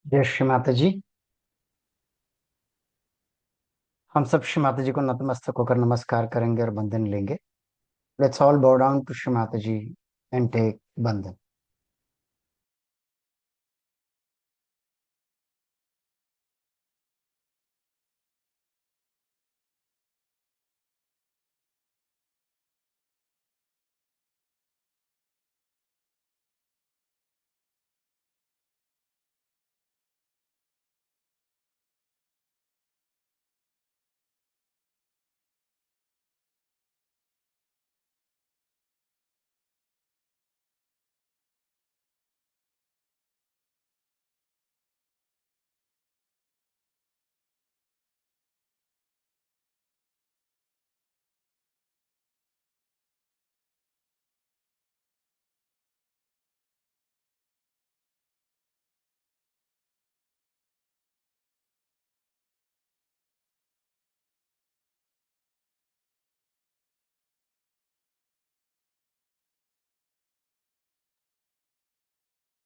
जय श्री माता जी। हम सब श्री माता जी को नतमस्तक होकर नमस्कार करेंगे और बंधन लेंगे। Let's all bow down to Shri Mata ji and take बंधन।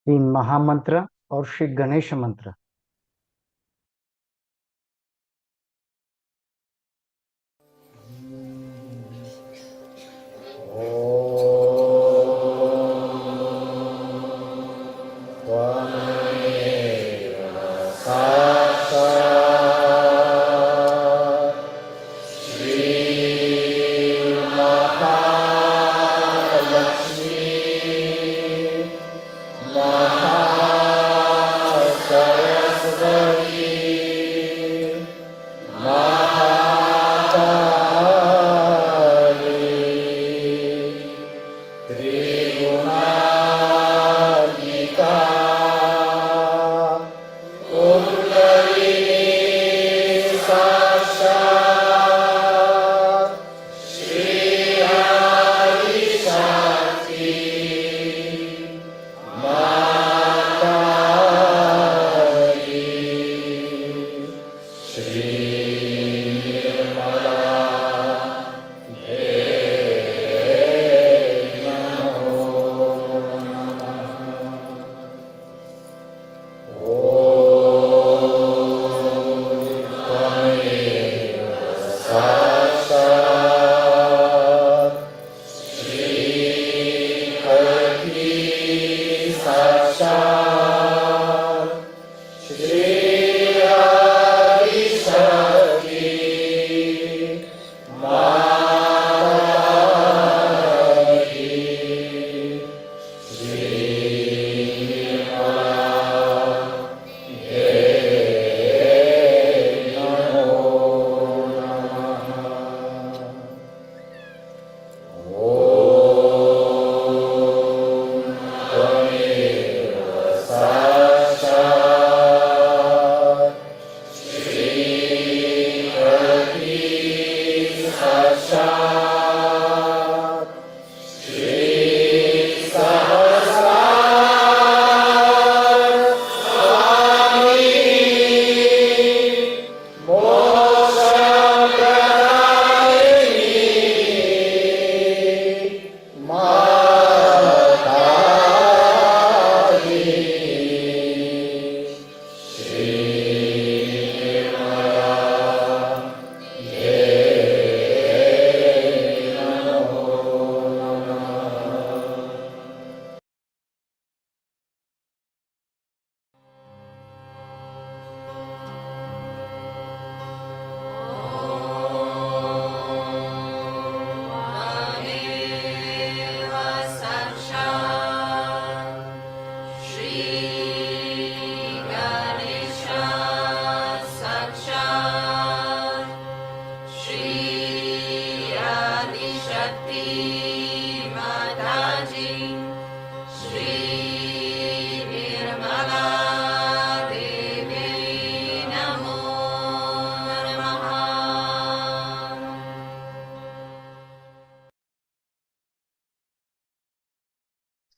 तीन महामंत्र और श्री गणेश मंत्र।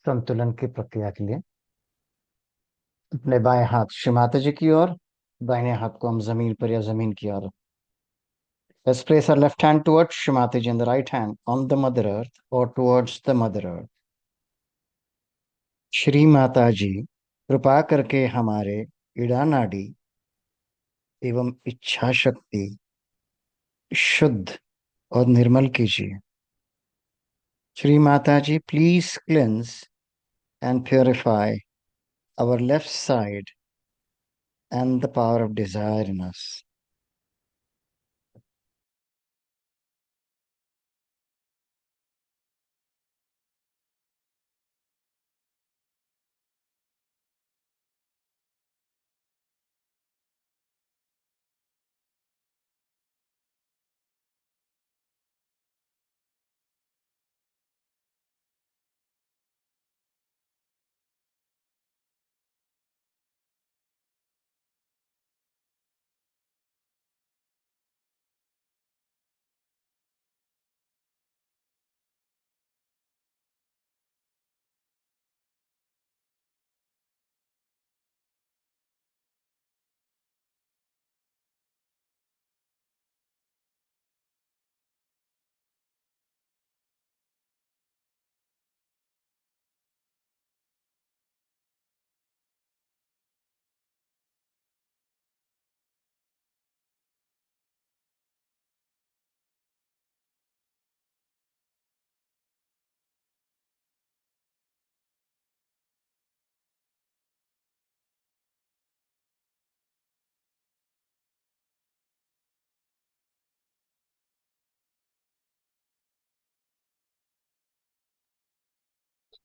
संतुलन की प्रक्रिया के लिए अपने बाएं हाथ श्री माता जी की ओर, दाहिने हाथ को हम जमीन पर या जमीन की ओर। Let's place our left hand towards Shri Mataji and the right hand on the Mother Earth or towards the Mother Earth। Shri Mata जी, कृपा करके हमारे इड़ा नाड़ी एवं इच्छा शक्ति शुद्ध और निर्मल कीजिए। Shri Mata ji, please cleanse and purify our left side and the power of desire in us.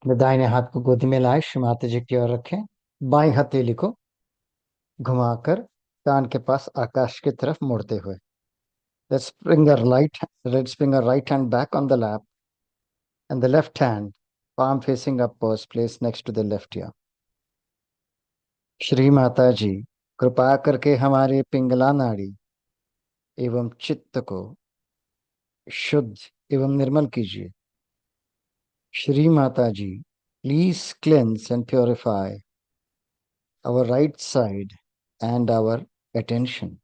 अपने दाहिने हाथ को गोदी में लाए, श्री माता जी की ओर रखें। बाई हथेली को घुमाकर कान के पास आकाश की तरफ मोड़ते हुए, let's bring our right hand back on the lap and the left hand, palm facing upwards, placed next to the left ear. Shri Mata जी, कृपा करके हमारे पिंगला नाड़ी एवं चित्त को शुद्ध एवं निर्मल कीजिए। Shri Mata ji, please cleanse and purify our right side and our attention.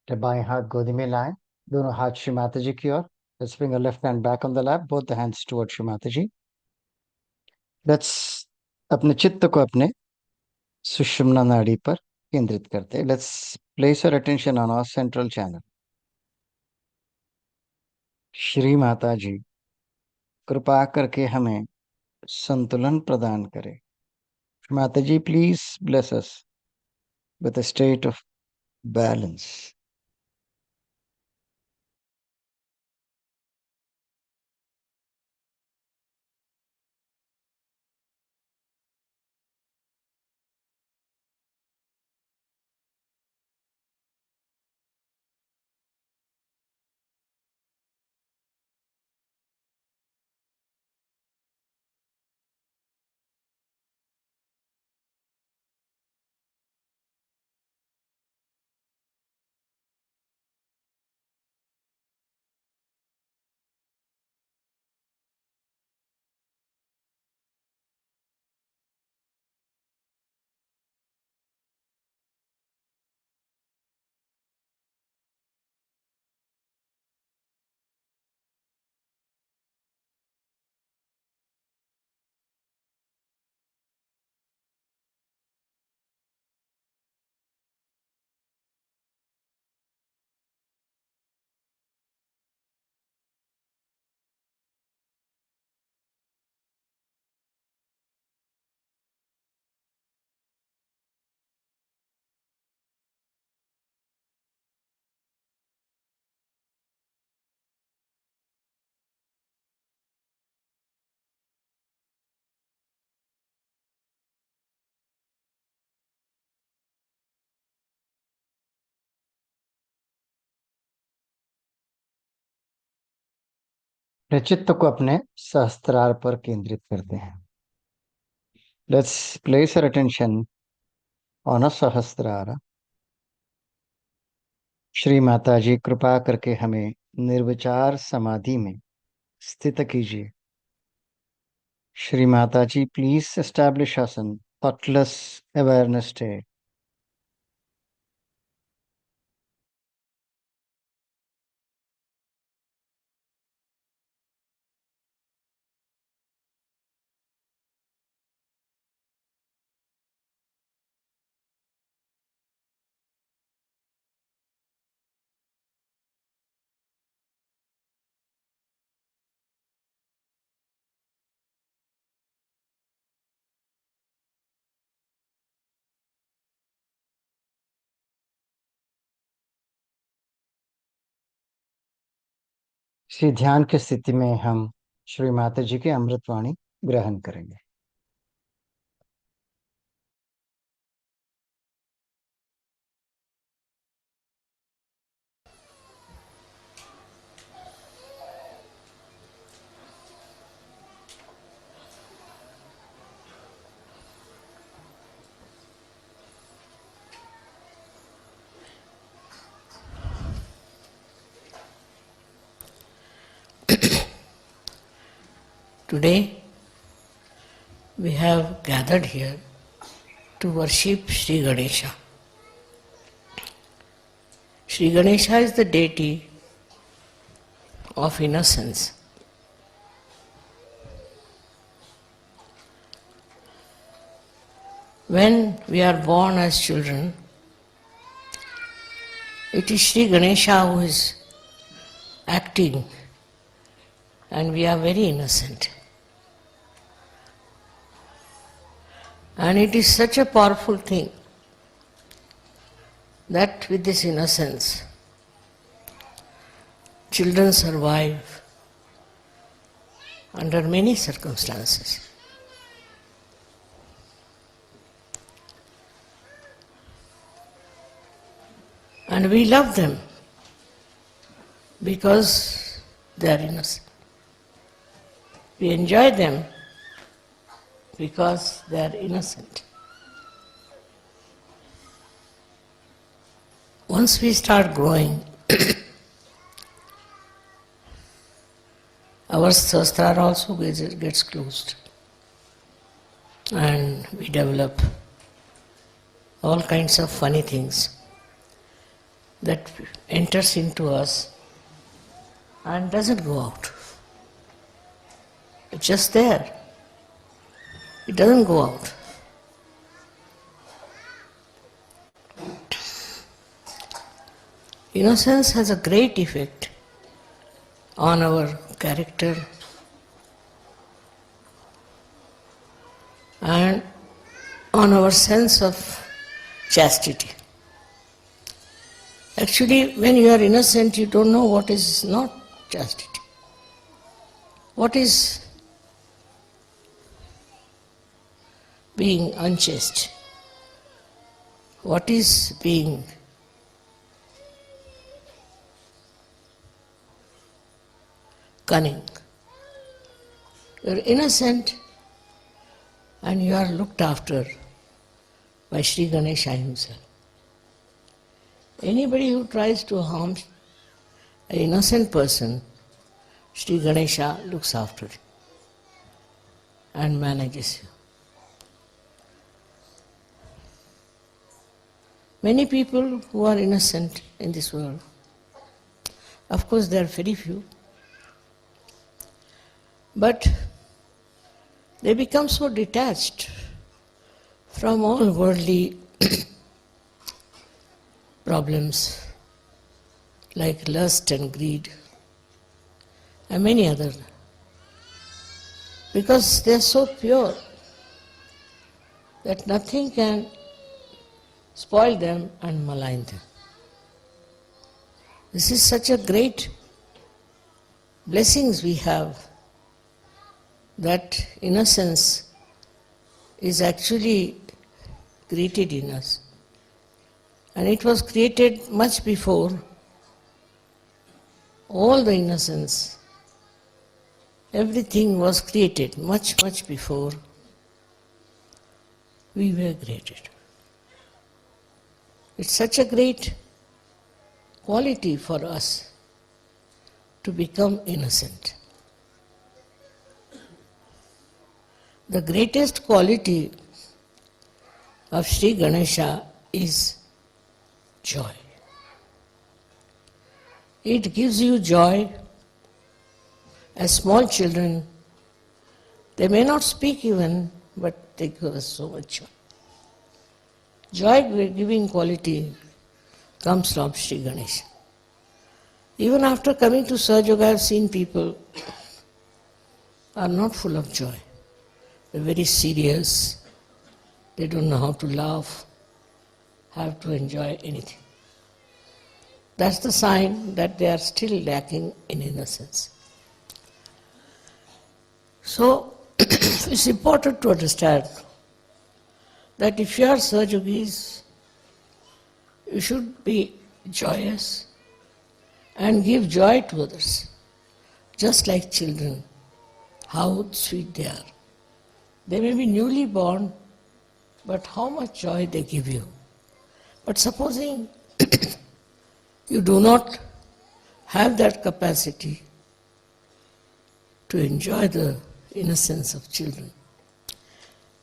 बाएं हाथ गोदी में लाएं, दोनों हाथ श्री माता जी की ओर। Let's bring our left hand back on the lap, both the hands towards Shri Mata ji. Let's अपने चित्त को अपने सुषुम्ना नाड़ी पर केंद्रित करते हैं। Let's place our attention on our central channel. Shri Mata जी, कृपा करके हमें संतुलन प्रदान करें। माता ji, please bless us with a state of balance. अपने चित्त को अपने सहस्त्रार पर केंद्रित करते हैं. Let's place our attention on a सहस्त्रार. Shri Mata जी कृपा करके हमें निर्विचार समाधि में स्थित कीजिए. श्री माता जी, please establish us in thoughtless awareness state. इसी ध्यान की स्थिति में हम श्री माता जी की अमृतवाणी ग्रहण करेंगे. Today we have gathered here to worship Sri Ganesha. Sri Ganesha is the deity of innocence. When we are born as children, it is Sri Ganesha who is acting and we are very innocent. And it is such a powerful thing that with this innocence, children survive under many circumstances. And we love them because they are innocent. We enjoy them because they are innocent. Once we start growing, our sastra also gets closed and we develop all kinds of funny things that enters into us and doesn't go out. It's just there. It doesn't go out. Innocence has a great effect on our character and on our sense of chastity. Actually, when you are innocent, you don't know what is not chastity. What is being unchaste? What is being cunning? You are innocent and you are looked after by Sri Ganesha himself. Anybody who tries to harm an innocent person, Sri Ganesha looks after it and manages you. Many people who are innocent in this world, of course there are very few, but they become so detached from all worldly problems like lust and greed and many others, because they are so pure that nothing can spoil them and malign them. This is such a great blessings we have, that innocence is actually created in us. And it was created much before all the innocence Everything was created much, much before we were created. It's such a great quality for us to become innocent. The greatest quality of Sri Ganesha is joy. It gives you joy. As small children, they may not speak even, but they give us so much joy. Joy-giving quality comes from Sri Ganesha. Even after coming to Sahaja, I have seen people are not full of joy. They're very serious. They don't know how to laugh, have to enjoy anything. That's the sign that they are still lacking in innocence. So, it's important to understand that if you are Sahajogis, you should be joyous and give joy to others, just like children, how sweet they are. They may be newly born, but how much joy they give you. But supposing you do not have that capacity to enjoy the innocence of children,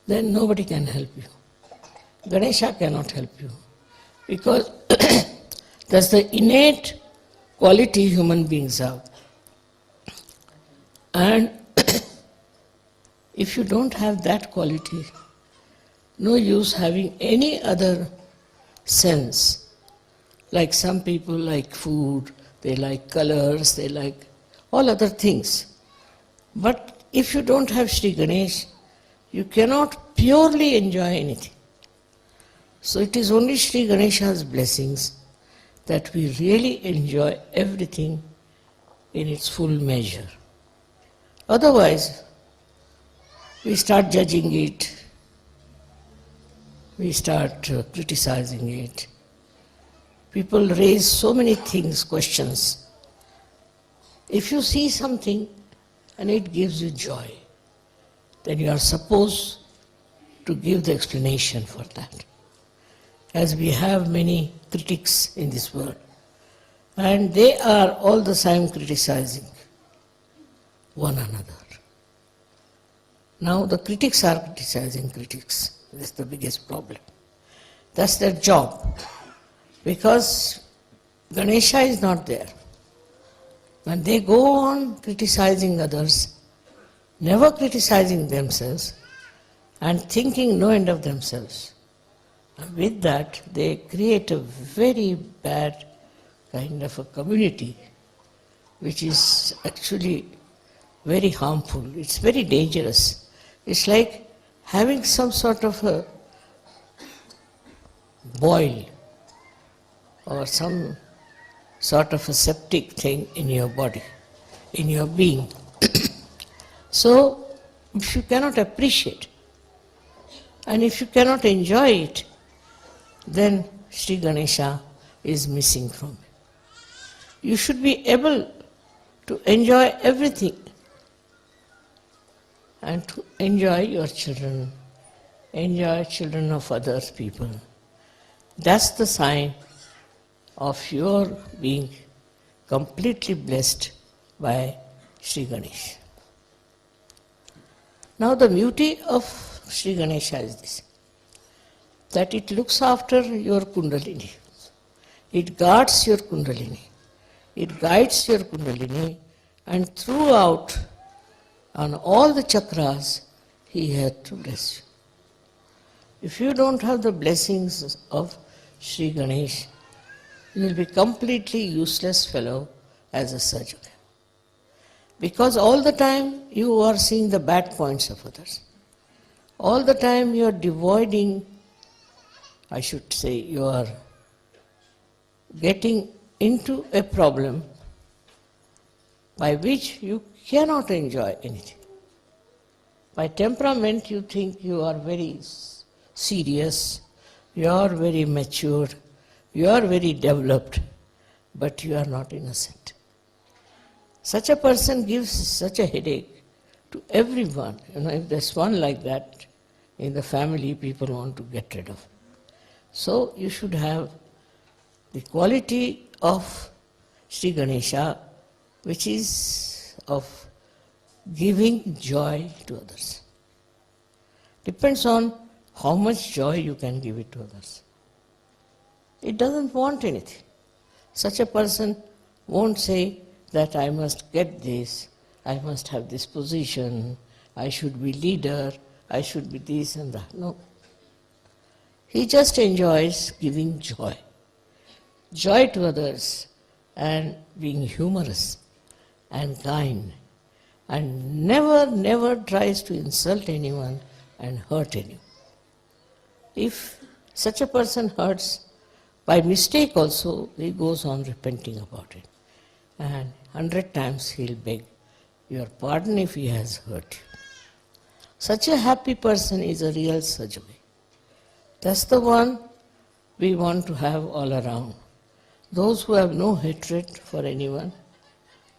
then nobody can help you. Ganesha cannot help you, because that's the innate quality human beings have. And if you don't have that quality, no use having any other sense. Like some people like food, they like colors, they like all other things. But if you don't have Sri Ganesh, you cannot purely enjoy anything. So it is only Sri Ganesha's blessings that we really enjoy everything in its full measure. Otherwise, we start judging it, we start criticizing it. People raise so many things, questions. If you see something and it gives you joy, then you are supposed to give the explanation for that. As we have many critics in this world, and they are all the time criticizing one another. Now the critics are criticizing critics. That's the biggest problem. That's their job. Because Ganesha is not there. When they go on criticizing others, never criticizing themselves, and thinking no end of themselves, and with that they create a very bad kind of a community, which is actually very harmful. It's very dangerous. It's like having some sort of a boil or some sort of a septic thing in your body, in your being. So, if you cannot appreciate and if you cannot enjoy it, then Sri Ganesha is missing from you. You should be able to enjoy everything and to enjoy your children, enjoy children of other people. That's the sign of your being completely blessed by Sri Ganesha. Now the beauty of Sri Ganesha is this, that it looks after your kundalini. It guards your kundalini. It guides your kundalini, and throughout, on all the chakras, he has to bless you. If you don't have the blessings of Sri Ganesh, you will be completely useless fellow as a Sahaja. Because all the time you are seeing the bad points of others. All the time you are devoiding, I should say, you are getting into a problem by which you cannot enjoy anything. By temperament you think you are very serious, you are very mature, you are very developed, but you are not innocent. Such a person gives such a headache to everyone. If there's one like that in the family, people want to get rid of. So you should have the quality of Sri Ganesha, which is of giving joy to others. Depends on how much joy you can give it to others. It doesn't want anything. Such a person won't say that I must get this, I must have this position, I should be leader, I should be this and that. No. He just enjoys giving joy. Joy to others and being humorous and kind, and never tries to insult anyone and hurt anyone. If such a person hurts by mistake also, he goes on repenting about it. And 100 times he'll beg your pardon if he has hurt you. Such a happy person is a real Sahaja. That's the one we want to have all around. Those who have no hatred for anyone,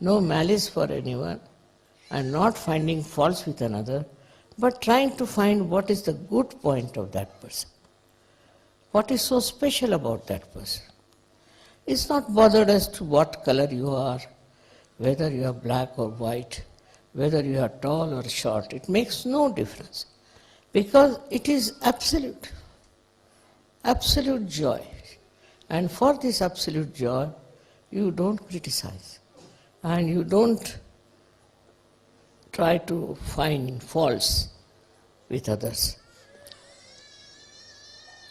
no malice for anyone, and not finding faults with another, but trying to find what is the good point of that person. What is so special about that person? It's not bothered as to what color you are, whether you are black or white, whether you are tall or short. It makes no difference, because it is absolute. Absolute joy. And for this absolute joy, you don't criticize and you don't try to find faults with others.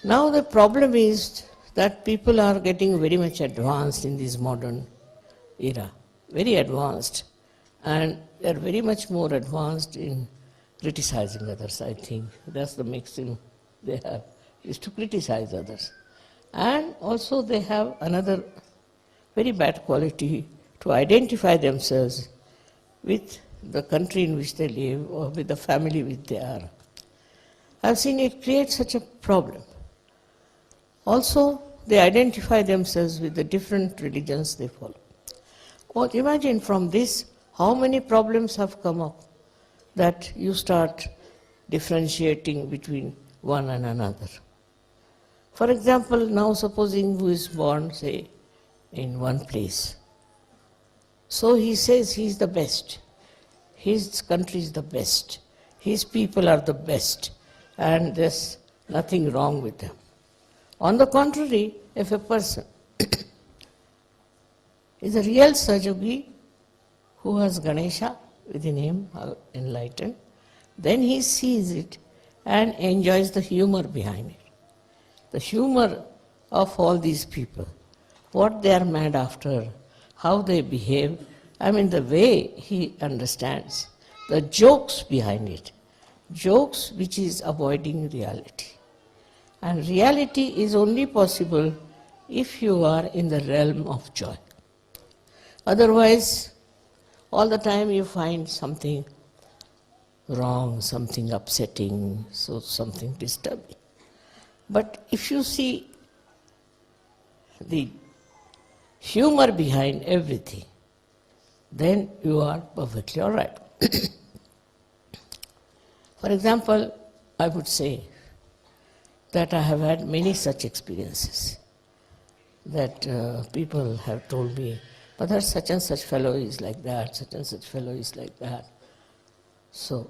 Now the problem is that people are getting very much advanced in this modern era, very advanced, and they are very much more advanced in criticizing others, I think. That's the maxim they have, is to criticize others. And also they have another very bad quality, to identify themselves with the country in which they live or with the family which they are. I've seen it create such a problem. Also, they identify themselves with the different religions they follow. Well, imagine from this how many problems have come up, that you start differentiating between one and another. For example, now supposing who is born, say, in one place. So he says he is the best. His country is the best. His people are the best. And there's nothing wrong with them. On the contrary, if a person is a real Sahaja who has Ganesha within him, enlightened, then he sees it and enjoys the humor behind it. The humor of all these people, what they are mad after, how they behave, the way he understands, the jokes behind it, jokes which is avoiding reality. And reality is only possible if you are in the realm of joy. Otherwise, all the time you find something wrong, something upsetting, so something disturbing. But if you see the humor behind everything, then you are perfectly all right. For example, I would say that I have had many such experiences, that people have told me, but that such and such fellow is like that, such and such fellow is like that. So,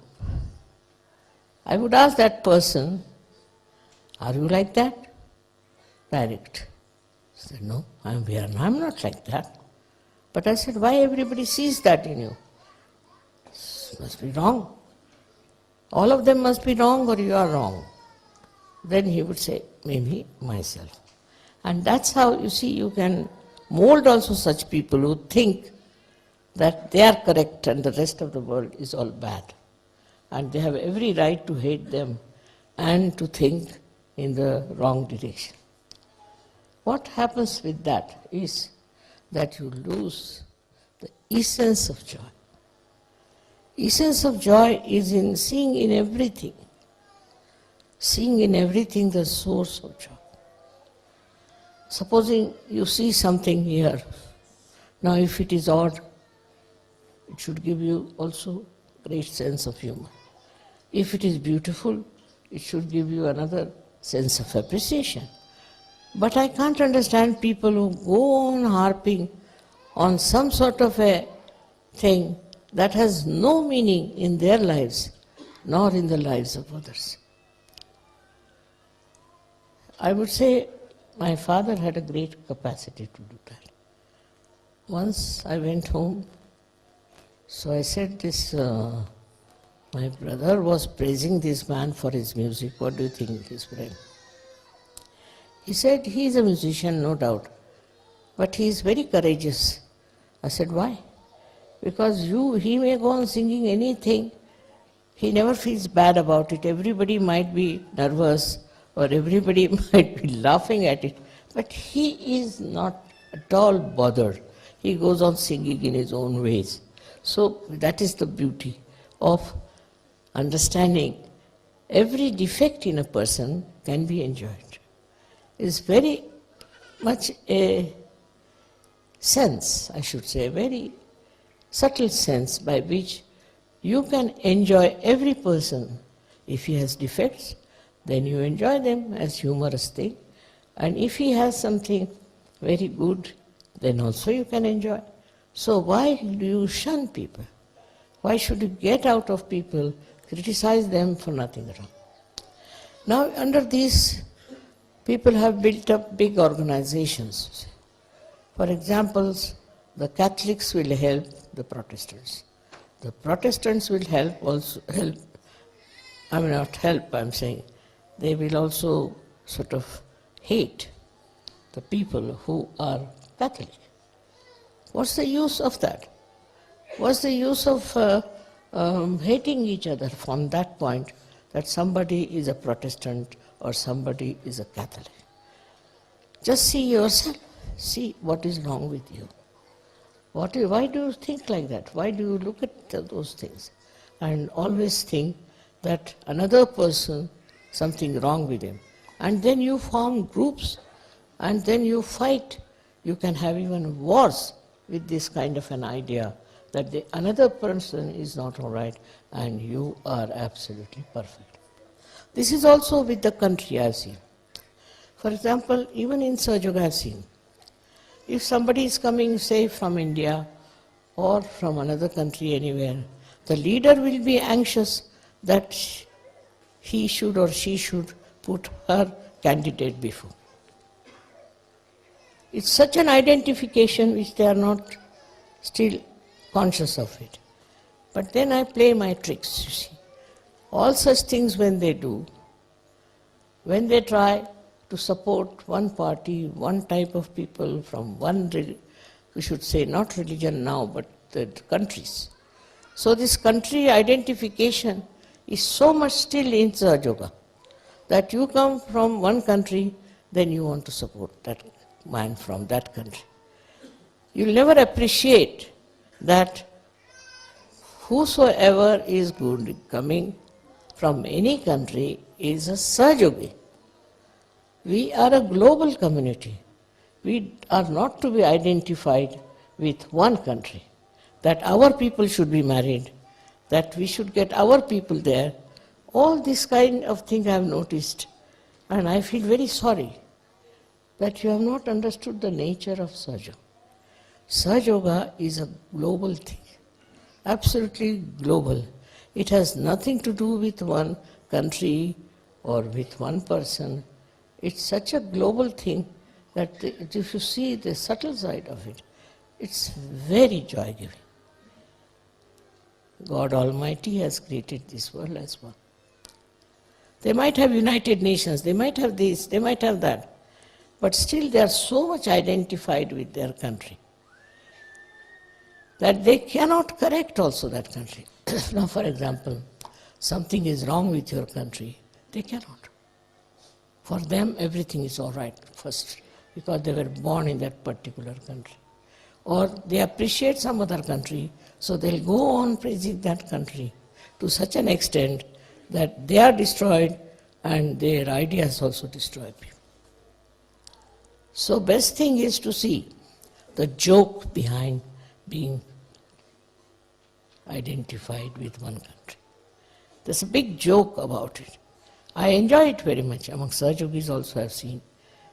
I would ask that person, are you like that? Direct. He said, no, I'm not like that. But I said, why everybody sees that in you? This must be wrong. All of them must be wrong, or you are wrong. Then he would say, maybe myself. And that's how, you see, you can mold also such people who think that they are correct and the rest of the world is all bad. And they have every right to hate them and to think in the wrong direction. What happens with that is that you lose the essence of joy. Essence of joy is in seeing in everything the source of joy. Supposing you see something here, now if it is odd, it should give you also great sense of humor. If it is beautiful, it should give you another sense of appreciation. But I can't understand people who go on harping on some sort of a thing that has no meaning in their lives, nor in the lives of others. I would say my father had a great capacity to do that. Once I went home, so I said my brother was praising this man for his music. What do you think, his friend? He said, he is a musician, no doubt, but he is very courageous. I said, why? Because he may go on singing anything, he never feels bad about it. Everybody might be nervous or everybody might be laughing at it, but he is not at all bothered. He goes on singing in his own ways. So that is the beauty of understanding every defect in a person can be enjoyed. It's very much a sense, I should say, a very subtle sense by which you can enjoy every person. If he has defects, then you enjoy them as humorous thing. And if he has something very good, then also you can enjoy. So why do you shun people? Why should you get out of people, criticize them for nothing wrong? Now under these, people have built up big organizations. For example, the Catholics will help the Protestants. The Protestants will I'm saying, they will also sort of hate the people who are Catholic. What's the use of that? What's the use of hating each other from that point that somebody is a Protestant or somebody is a Catholic? Just see yourself. See what is wrong with you. Why do you think like that? Why do you look at those things and always think that another person, something wrong with him? And then you form groups and then you fight. You can have even wars with this kind of an idea that another person is not all right and you are absolutely perfect. This is also with the country I've seen. For example, even in Sahaja I've seen, if somebody is coming, say, from India or from another country anywhere, the leader will be anxious that he should or she should put her candidate before. It's such an identification which they are not still conscious of it. But then I play my tricks, you see. All such things when they do, when they try to support one party, one type of people from one, we should say not religion now, but the countries. So this country identification is so much still in Sahaja that you come from one country, then you want to support that man from that country. You'll never appreciate that whosoever is good coming from any country is a Sahaja. We are a global community. We are not to be identified with one country, that our people should be married, that we should get our people there. All this kind of thing I have noticed, and I feel very sorry that you have not understood the nature of Sahaja. Sahaja is a global thing, absolutely global. It has nothing to do with one country or with one person. It's such a global thing that if you see the subtle side of it, it's very joy-giving. God Almighty has created this world as one. They might have United Nations, they might have this, they might have that, but still they are so much identified with their country that they cannot correct also that country. Now, for example, something is wrong with your country, they cannot. For them, everything is all right, first, because they were born in that particular country. Or they appreciate some other country, so they'll go on praising that country to such an extent that they are destroyed and their ideas also destroy people. So best thing is to see the joke behind being identified with one country. There's a big joke about it. I enjoy it very much. Among Sahaja yogis also I've seen.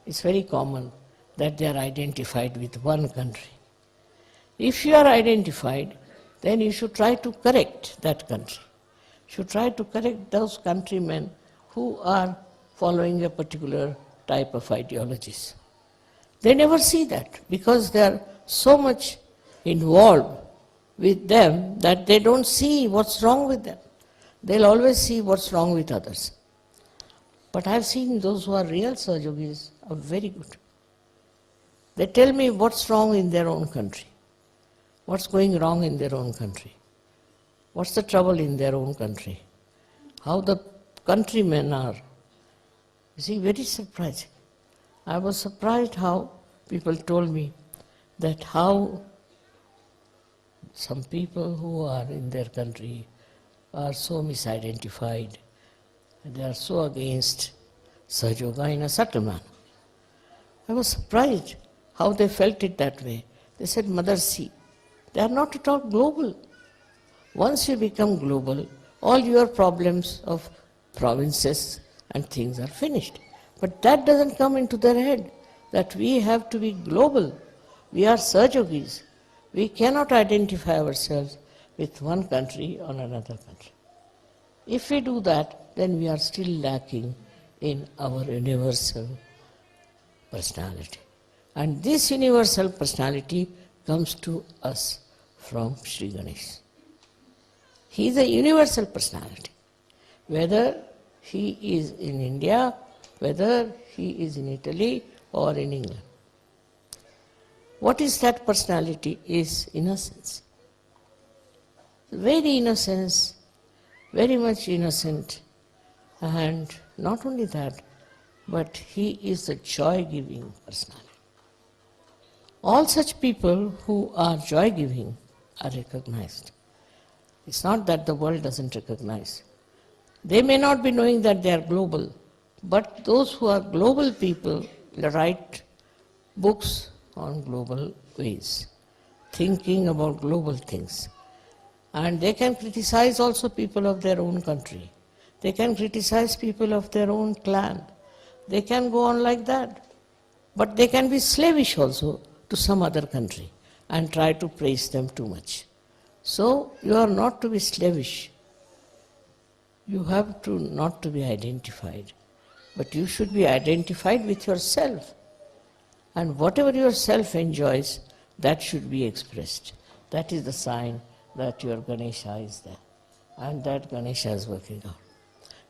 It's very common that they are identified with one country. If you are identified, then you should try to correct that country. You should try to correct those countrymen who are following a particular type of ideologies. They never see that because they are so much involved with them that they don't see what's wrong with them. They'll always see what's wrong with others. But I've seen those who are real Sahaja yogis are very good. They tell me what's wrong in their own country, what's going wrong in their own country, what's the trouble in their own country, how the countrymen are. You see, very surprising. I was surprised how people told me that how some people who are in their country are so misidentified, and they are so against Sahaja Yoga in a subtle manner. I was surprised how they felt it that way. They said, Mother, see, they are not at all global. Once you become global, all your problems of provinces and things are finished. But that doesn't come into their head, that we have to be global. We are Sahaja yogis. We cannot identify ourselves with one country or another country. If we do that, then we are still lacking in our universal personality. And this universal personality comes to us from Sri Ganesha. He is a universal personality. Whether he is in India, whether he is in Italy or in England. What is that personality? Is innocence. Very innocence, very much innocent. And not only that, but he is a joy-giving personality. All such people who are joy-giving are recognized. It's not that the world doesn't recognize. They may not be knowing that they are global, but those who are global people write books on global ways, thinking about global things. And they can criticize also people of their own country. They can criticize people of their own clan. They can go on like that. But they can be slavish also to some other country and try to praise them too much. So you are not to be slavish. You have to not to be identified. But you should be identified with yourself. And whatever yourself enjoys, that should be expressed. That is the sign that your Ganesha is there. And that Ganesha is working out.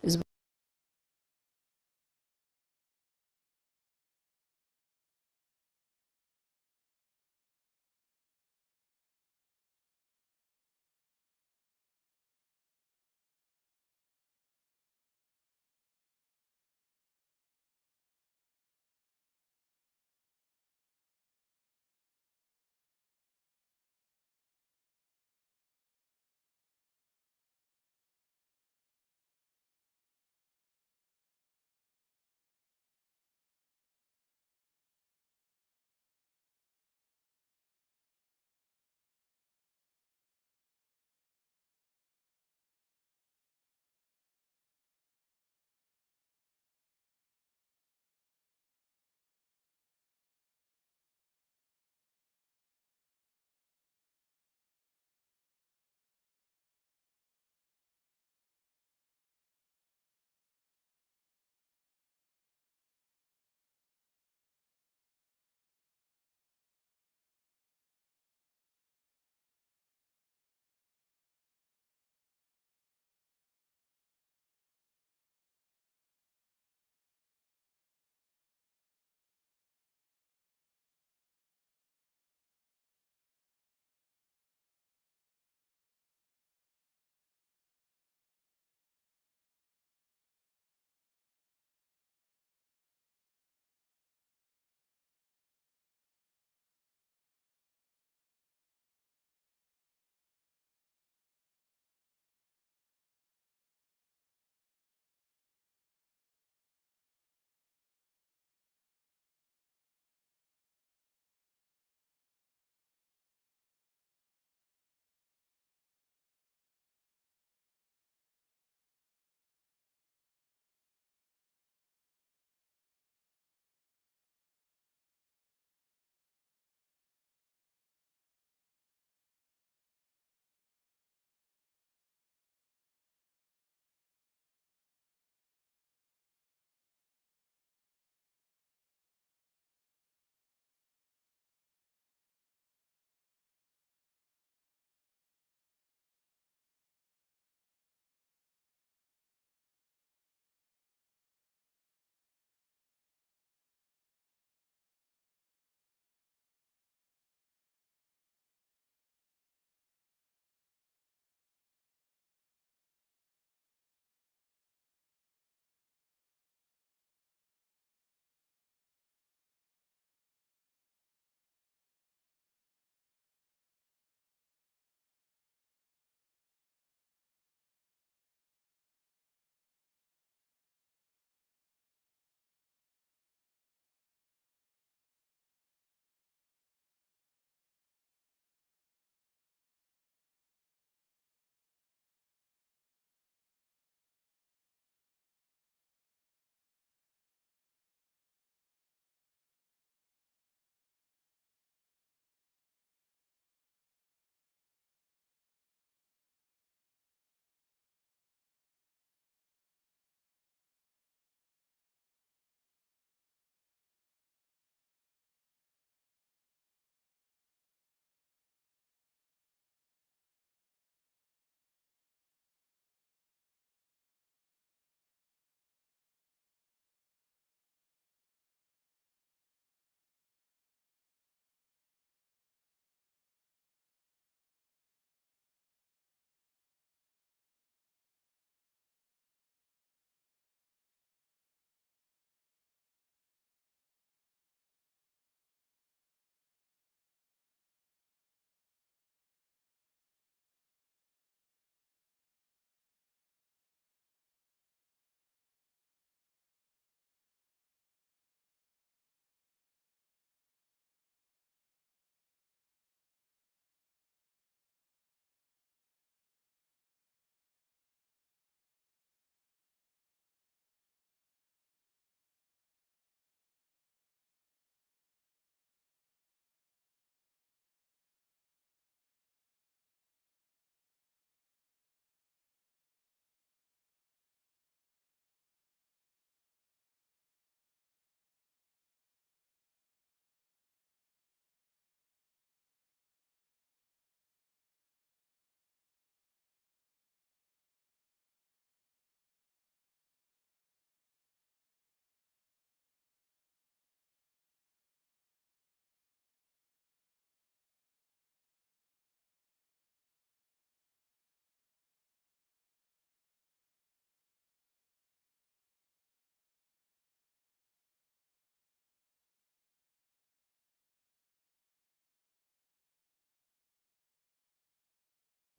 It's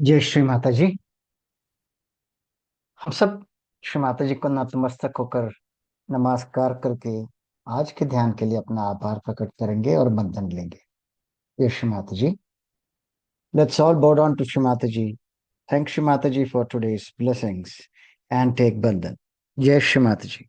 जय श्री माता जी। हम सब श्री माता जी को नतमस्तक होकर नमस्कार करके आज के ध्यान के लिए अपना आभार प्रकट करेंगे और बंधन लेंगे। जय श्री माता जी। Let's all bow down to Shri Mataji. Thank Shri Mataji for today's blessings and take Bandhan. Jai Shri Mataji.